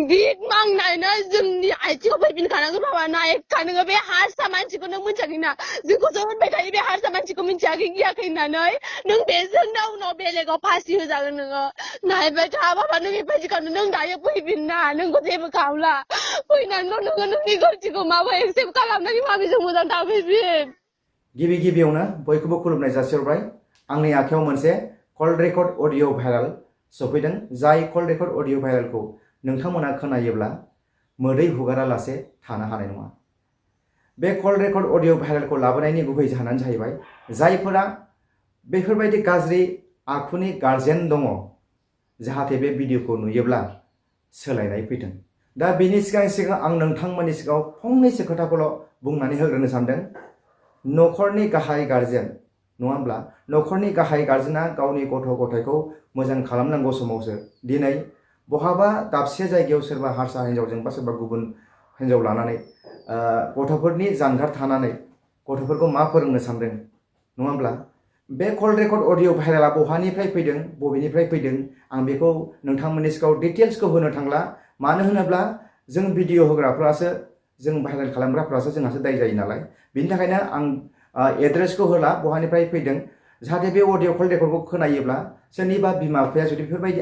गित मांनायनो जोंनि आइथिंआव फैफिनखानांगोन बाबा नायखा नोङो बे हारसा मानसिखौ नों मिन्थियाखैना जोंखौसो होनबाय थायो बे हारसा मानसिखौ मिन्थियाखै गियाखै होननानै नों बेजोंनो उनाव बेलेगाव फासि होजागोन नोङो नायबाय था बाबा नों बेबायदिखौनो नों दायो फैफिनना नोंखौ जेबो खालामला फैनानैल' नोङो नोंनि गोरोन्थिखौ माबा एक्सेप्ट खालामनानै माबिजों मोजां थाफैफिन गिबियावनो बयखौबो खुलुमनाय जासिहरबाय आंनि आखायाव मोनसे कल रेकर्ड अडिअ भाइराल सफैदों जाय कल रेकर्ड अडिअ भाइरालखौ नोंथांमोना खोनायोब्ला मोदै हुगारालासे थानो हानाय नङा बे कल रेकर्ड अडिअ भाइरालखौ लाबोनायनि गुबै जाहोनानो जाहैबाय जायफोरा बेफोरबायदि गाज्रि आखुनि गार्जेन दङ जाहाथे बे भिडिअखौ नुयोब्ला सोलायनाय फैथों दा बेनि सिगां आं नोंथांमोननि सिगाङाव फंनैसो खोथाखौल' बुंनानै होग्रोनो सानदों नखरनि गाहाय गार्जेन नङा होमब्ला नखरनि गाहाय गार्जेना गावनि गथ' गथायखौ मोजां खालामनांगौ समावसो दिनै बहाबा दाबसे जायगायाव सोरबा हारसा हिन्जावजों बा सोरबा गुबुन हिन्जाव लानानै गथ'फोरनि जानगार थानानै गथ'फोरखौ मा फोरोंनो सानदों नङा होमब्ला बे कल रेकर्ड अडिअ भाइराला बहानिफ्राय फैदों बबेनिफ्राय फैदों आं बेखौ नोंथांमोननि सिगाङाव डिटेल्सखौ होनो थांला मानो होनोब्ला जों भिडिअ होग्राफ्रासो जों भाइराल खालामग्राफ्रासो जोंहासो दाय जायो नालाय बिनि थाखायनो आं एड्रेसखौ होला बहानिफ्राय फैदों जाहाथे बे अडिअ कल रेकर्डखौ खोनायोब्ला सोरनिबा बिमा बिफाया जुदि बेफोरबायदि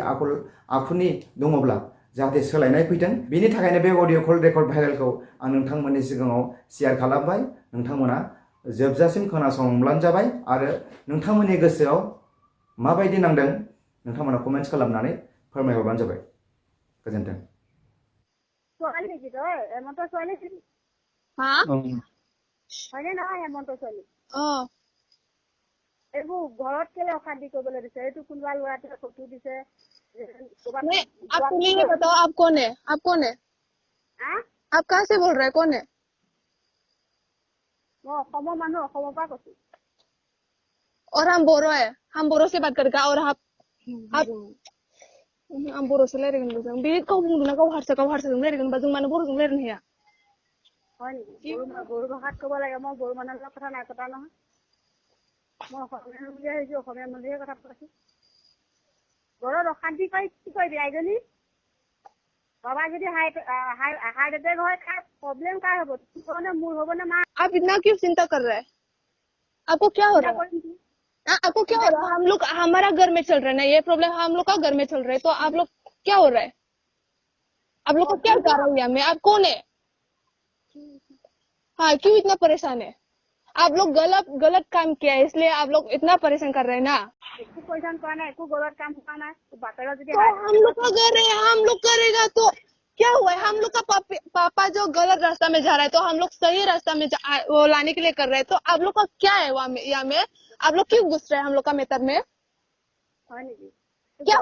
आखुनि दङब्ला जाहाथे सोलायनाय फैथों बिनि थाखायनो बे अडिअ कल रेकर्ड भाइरालखौ आं नोंथांमोननि सिगाङाव शेयार खालामबाय नोंथांमोना जोबजासिम खोनासंब्लानो जाबाय आरो नोंथांमोननि गोसोआव माबायदि नांदों नोंथांमोना कमेन्ट्स खालामनानै फोरमायहरबानो जाबाय गोजोन्थों হয়নে নহয় হেমন্ত ছোৱালী এইবোৰ ঘৰত কেলে অশান্তি কৰিবলৈ দিছে এইটো কোনোবা ল'ৰাটোৱে ফটো দিছে आप ये बताओ आप कौन है आप कहाँ से बोल रहे हैं कौन है মই অসমৰ মানুহ অসমৰ পৰা কৈছো और हम बोरो से बात करेगा और आप हम बोरो से रायलायगोन जों बे गाव बुंदोंना गाव हारसाजों रायलायगोन बा जों मानो बर'जों रायलायनो हाया হয় নেকি বড়ো ভাষাত ক'ব লাগে মই বড়ো মানুহৰ লগত কথা নাই পতা নহয় মই অসমীয়া বুলিয়ে আহিছো অসমীয়া বুলিয়ে কথা পাতিছো ঘৰত অশান্তি কৰি কি কৰিবি আইজনী বাবা যদি হাৰ্ট এটেক হয় কাৰ প্ৰব্লেম কাৰ হ'ব তোৰ নে মোৰ হ'ব নে মা आप इतना क्यों चिंता कर रहे हैं आपको क्या हो रहा है आपको क्या हो रहा है हम लोग हमारा घर में चल रहा है ना ये प्रॉब्लम हम लोग का घर में चल रहा है तो आप लोग क्या हो रहा है आप लोग को क्या जा रहा है में आप कौन है हाँ क्यों इतना परेशान है आप लोग गलत काम किया है इसलिए आप लोग इतना परेशान कर रहे हैं ना परेशान करना है गलत काम करना है तो हम लोग का घर है हम लोग करेगा तो क्या हुआ है हम लोग का पापा जो गलत रास्ता में जा रहा है तो हम लोग सही रास्ता में वो लाने के लिए कर रहे हैं तो आप लोग का क्या है यहाँ में आप लोग क्यों घुस रहे हैं हम लोग का मेतर में क्या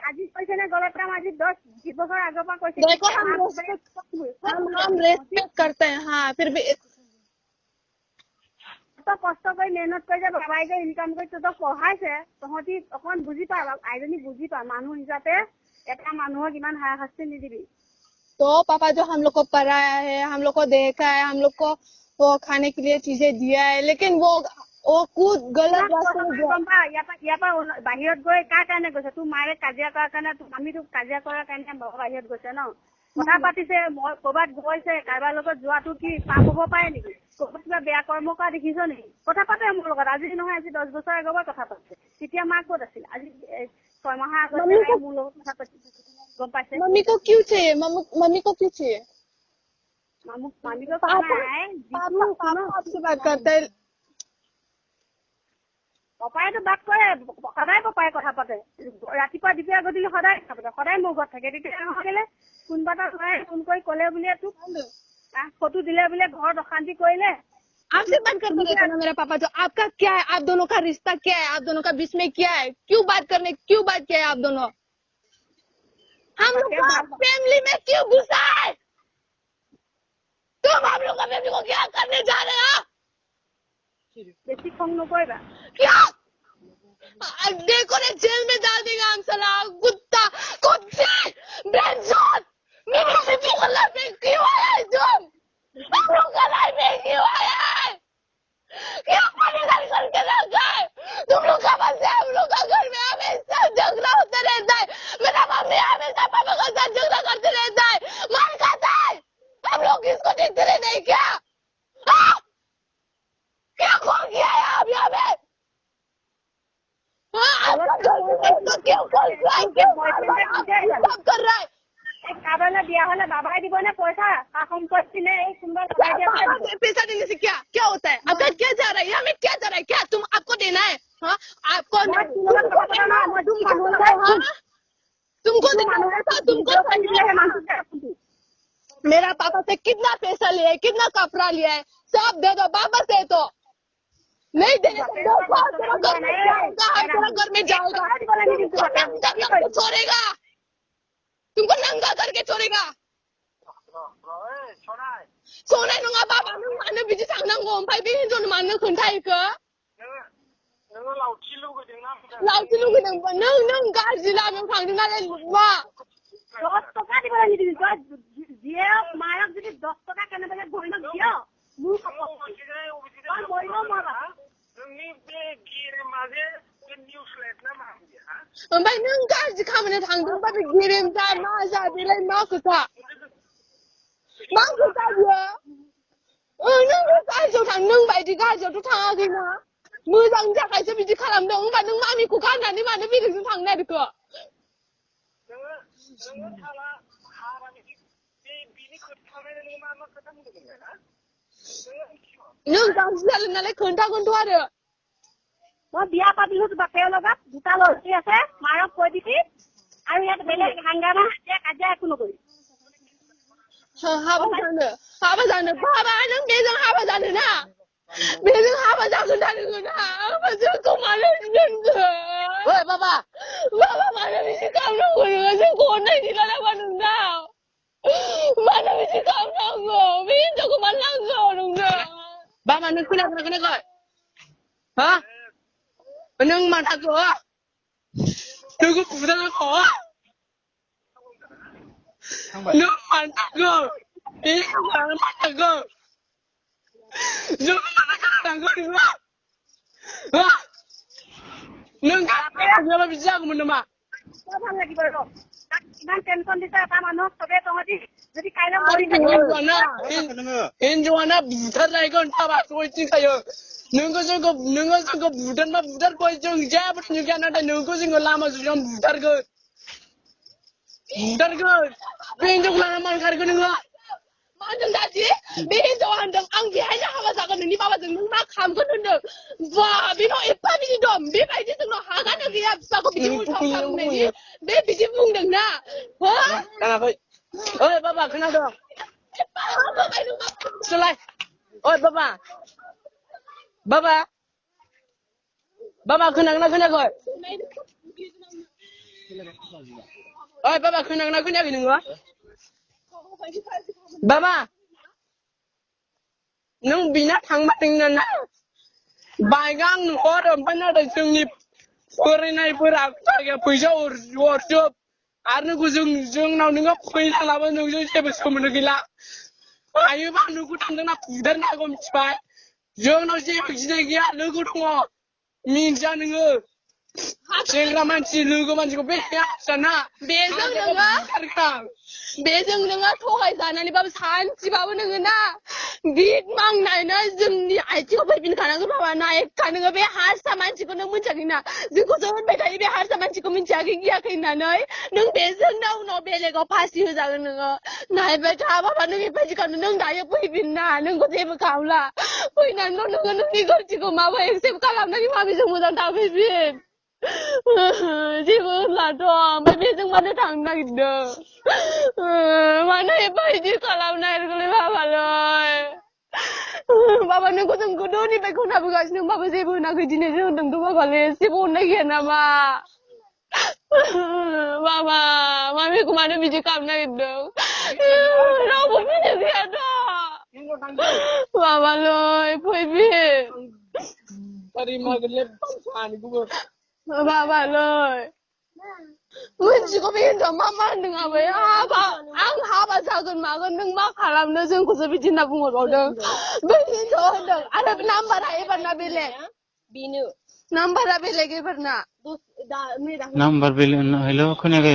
আজি কৈছে নে গলত কাম আজি 10 বছৰ আগৰ পৰা কৈছে देखो हम रेस्पेक्ट करते हैं हाँ फिर भी তো কষ্ট কৰি মেহনত কৰি যে বাবাই যে ইনকাম কৰি তহঁতক পঢ়াইছে তহঁতি অকণ বুজি পা আইজনী বুজি পা মানুহ হিচাপে এটা মানুহক ইমান হাৰাশাস্তি নিদিবি तो पापा जो हम लोग को पढ़ाया है हम लोग को देखा है हम लोग को वो खाने के लिए चीजें दिया है लेकिन वो खुद गलत रास्ते में गया ইয়াৰ পৰা বাহিৰত গৈ কাৰ কাৰণে গৈছে তোৰ মায়ে কাজিয়া কৰাৰ কাৰণে আমিতো কাজিয়া কৰাৰ কাৰণে বাহিৰত গৈছে ন কথা পাতিছে মই ক'ৰবাত গৈছে কাৰোবাৰ লগত যোৱাটো কি পাপ হ'ব পাৰে নেকি ক'ৰবাত কিবা বেয়া কৰ্ম কৰা দেখিছ নেকি কথা পাতে মোৰ লগত আজি নহয় আজি 10 বছৰ আগৰ পৰা কথা পাতিছে তেতিয়া মা ক'ত আছিল আজি 6 মাহৰ আগতে মোৰ লগত কথা পাতিছে গম পাইছে मम्मी को क्यों चाहिए मम्मी को क्यों चाहिए मम्मी को पापा आपसे बात करते हैं পাপাইতো বাদ কৰে সদায় পাপাই কথা পাতে ৰাতিপুৱা দিপীয়া গধূলি সদায় কথা পাতে সদায় মোৰ ঘৰত থাকে তেতিয়া নহ'লে কোনোবা এটা ল'ৰাই ফোন কৰি ক'লে বুলিয়ে তোক ফটো দিলে বুলিয়ে ঘৰত অশান্তি কৰিলে आपसे बात करते रहते ना मेरा पापा जो आपका क्या है आप दोनों का रिश्ता क्या है आप दोनों का बीच में क्या है क्यों बात किया है आप दोनों हम लोग फैमिली में क्यों घुसा है तुम हम लोग का फैमिली को क्या करने जा रहे हो बेसी खंग नकरिबा क्या देखो ने जेल में डाल देगा हम साला कुत्ता कुत्ते बेंजोत मेरे से लाइफ में क्यों आया है तुम हम लोग का लाइफ में क्यों आया है क्यों परेशान करके रख गए तुम लोग का बस हम लोग का घर में हमेशा झगड़ा होता रहता है मेरा मम्मी हमेशा पापा के साथ सब कर रहा है काबाला दिया होला बाबाई দিব না পয়সা কা সম্পত্তি ने एक सुंदर पैसा देने से क्या होता है आपका क्या जा रहा है हमें क्या जा रहा है क्या तुम आपको देना है हाँ आपको तुमको मेरा पापा से कितना पैसा लिया है कितना कपड़ा लिया है सब दे दो वापस दे दो नहीं देने घर में जाएगा छोड़ेगा तुमको नंगा करके छोड़ेगा छोड़े नङा बाबा नों मानो बिदि थांनांगौ ओमफ्राय बे हिनजावनो मानो खोन्थाहैखो लावथि लुगैदोंबा नों गाज्रि लामायाव थांदों नालाय मा 10 टका दिबला निदि जिए मायाक जुदि 10 टका केने बेले गइनो दियो मु गइनो माबा नोंनि बे गिरे माजे बे निउसलेट ना मा ओमफ्राय नों गाज्रि खामानियाव थांदोंबा बे गेरेमसा मा जा बेलाय मा खोथा बियो नों गाज्रियाव थां नों बायदि गाज्रियावथ' थाङाखैना मोजांनि थाखायसो बिदि खालामदों होमबा नों मामिखौ गारनानै मानो बेलेगजों थांनो नागिरखो नों गाज्रि जादों नालाय खोन्थागोनथ' आरो মই বিয়া পাতিলো বাপেৰ লগত দুটা লৰি আছে মাৰক কৈ দিবি আৰু ইয়াত বেলেগ হাংগামা আছে কাজিয়া একো নকৰি हाबा जानो बाबा नों बेजों हाबा जानो ना बेजों हाबा जागोन ना नोङो ना जोंखौ मानो दोनखो ओइ बाबा मानो बिदि खालामनांगौ नोङो जोंखौ अननाय गैला नामा नोंनाव मानो बिदि खालामनांगौ बे हिनजावखौ मानो नांगौ नोंनो बाबा नों खोनागोना खोनायाखै हा नों माथाखौ नोंखौ बुजानांगौ नों माथाखौ माथाखौ नों माथाखौ नोङो नों गैयाबा बिदि जागौमोन नामा ভাল লাগিব ৰ ইমান টেনচন দিছে এটা মানুহক চবে তহঁতি যদি কাইলৈ মৰি हिनजावाना बुथारलायगोन थाबा सयथिंखायो नोंखौ जोंखौ बुथारबा बुथारखौ जों जेबो नुगैया नाथाय नोंखौ जोङो लामा ससेयाव बुथारगोन बे हिनजावखौ लाना मानो खारगोन नोङो मा होनदों दादि बे हिनजावा होनदों आं बेहायनो हाबा जागोन नोंनि बाबाजों नों मा खालामगोन होनदों बा बेनाव एफा बिदि दं बेबायदि जोंनाव हागानो गैया फिसाखौ बिदि उल्था खालामनायनि बे बिदि बुंदोंना हो खोनाखै ओइ बाबा खोनादों सोलाय ओइ बाबा खोनागोना खोनायाखै ओइ बाबा खोनागोना खोनायाखै नोङो बाबा नों बिना थांबाथाय ना बाइकआ आंनो हर ओमफ्राय नाथाय जोंनि फरायनायफोरा फैसा हरजोब आरो नोंखौ जोंनाव नोङो फैसा लाबो नोंजों जेबो सोमोन्दो गैला हायोबा नोंखौ थांदोंना बुथारनो हागौ मिथिबाय जोंनाव जेबो गिनाय गैया लोगो दङ मिन्थिया नोङो सेंग्रा मानसि लोगो मानसिखौ बे हाना बेजों नोङो थगायजानानैबाबो सानसेबाबो नोङो ना गित मांनायनो जोंनि आथिङाव फैफिनखानांगोन बाबा नायखा नोङो बे हारसा मानसिखौ नों मिन्थियाखैना जोंखौसो होनबाय थायो बे हारसा मानसिखौ मिन्थियाखै गियाखै होननानै नों बेजोंनो उनाव बेलेगाव फासि होजागोन नोङो नायबाय था बाबा नों बेबायदि खालामनो नों दायो फैफिनना नोंखौ जेबो खालामला फैनानैल' नोङो नोंनि गोरोन्थिखौ माबा एक्सेप्ट खालामनानै मामिजों मोजां थाफैफिन जेबो होनलाथ' ओमफ्राय बेजों मानो थांनो नागिरदों मानो एबायदि खालामनो नागिरखोलै बाबालै बाबा नोंखौ जों गोदोनिफ्राय खोनाबोगासिनो होमबाबो जेबो होनाखै दिनैसो होनदोंथ' बाबालै एसेबो अननाय गैया नामा बाबा मामिखौ मानो बिदि खालामनो नागिरदों रावबो बिदि गैयाथ' बाबालै फैफिन बाबालै मोनथिगौ बे हिनजावा मा होनदों आबै आं हाबा जागोन मागोन नों मा खालामनो जोंखौसो बिदि होनना बुंहरबावदों बे हिनजावा होनदों आरो नाम्बारा एबारना बेलेग बेनो नाम्बारा बेलेग एबारना नाम्बार बेलेग हेल' खोनायाखै